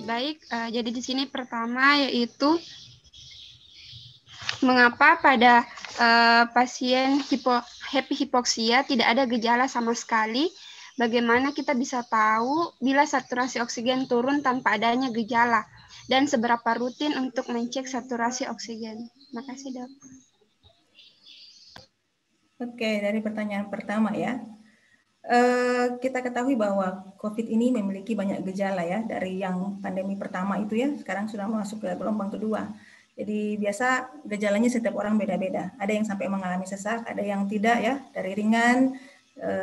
Baik, jadi di sini pertama yaitu mengapa pada pasien hipoksia tidak ada gejala sama sekali? Bagaimana kita bisa tahu bila saturasi oksigen turun tanpa adanya gejala? Dan seberapa rutin untuk mengecek saturasi oksigen? Terima kasih, Dok. Oke, dari pertanyaan pertama ya. Kita ketahui bahwa COVID ini memiliki banyak gejala ya, dari yang pandemi pertama itu ya, sekarang sudah masuk ke gelombang kedua. Jadi biasa gejalanya setiap orang beda-beda. Ada yang sampai mengalami sesak, ada yang tidak ya, dari ringan,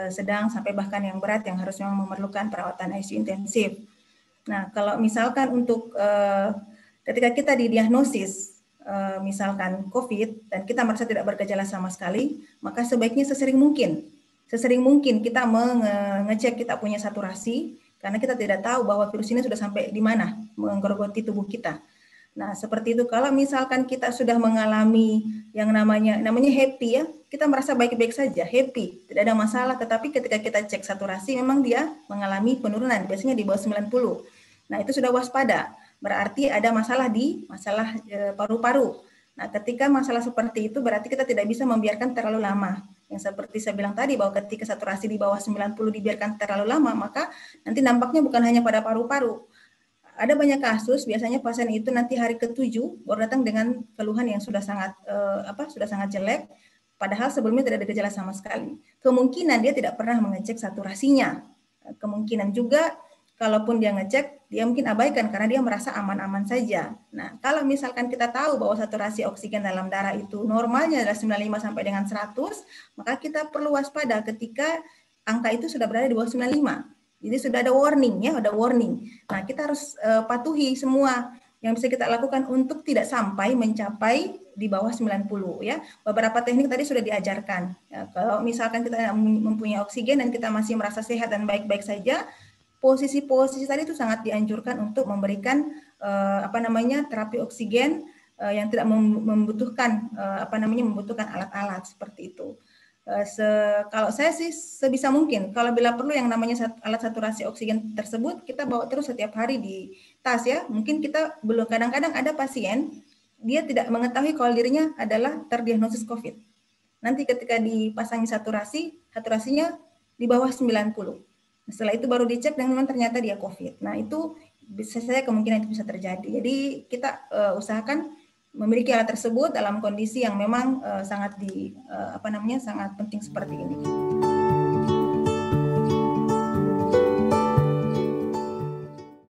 sedang sampai bahkan yang berat yang harus memang memerlukan perawatan ICU intensif. Nah, kalau misalkan untuk ketika kita didiagnosis misalkan COVID dan kita merasa tidak bergejala sama sekali, maka sebaiknya sesering mungkin kita mengecek kita punya saturasi, karena kita tidak tahu bahwa virus ini sudah sampai di mana menggerogoti tubuh kita. Nah, seperti itu. Kalau misalkan kita sudah mengalami yang namanya happy ya, kita merasa baik-baik saja, happy, tidak ada masalah, tetapi ketika kita cek saturasi memang dia mengalami penurunan, biasanya di bawah 90. Nah, itu sudah waspada. Berarti ada masalah di paru-paru. Nah, ketika masalah seperti itu berarti kita tidak bisa membiarkan terlalu lama. Yang seperti saya bilang tadi, bahwa ketika saturasi di bawah 90 dibiarkan terlalu lama, maka nanti dampaknya bukan hanya pada paru-paru. Ada banyak kasus, biasanya pasien itu nanti hari ke-7 baru datang dengan keluhan yang sudah sangat jelek, padahal sebelumnya tidak ada gejala sama sekali. Kemungkinan dia tidak pernah mengecek saturasinya. Kemungkinan juga kalaupun dia ngecek, dia mungkin abaikan karena dia merasa aman-aman saja. Nah, kalau misalkan kita tahu bahwa saturasi oksigen dalam darah itu normalnya adalah 95 sampai dengan 100, maka kita perlu waspada ketika angka itu sudah berada di bawah 95. Jadi sudah ada warning ya, ada warning. Nah, kita harus patuhi semua yang bisa kita lakukan untuk tidak sampai mencapai di bawah 90 ya. Beberapa teknik tadi sudah diajarkan. Ya, kalau misalkan kita mempunyai oksigen dan kita masih merasa sehat dan baik-baik saja, posisi-posisi tadi itu sangat dianjurkan untuk memberikan terapi oksigen yang tidak membutuhkan membutuhkan alat-alat seperti itu. Kalau saya sih sebisa mungkin, kalau bila perlu yang namanya alat saturasi oksigen tersebut kita bawa terus setiap hari di tas ya. Mungkin kita belum, kadang-kadang ada pasien dia tidak mengetahui kalau dirinya adalah terdiagnosis COVID. Nanti ketika dipasangi saturasinya di bawah 90. Setelah itu baru dicek dan memang ternyata dia COVID. Nah, itu bisa saja kemungkinan itu bisa terjadi. Jadi kita usahakan memiliki alat tersebut dalam kondisi yang memang sangat sangat penting seperti ini.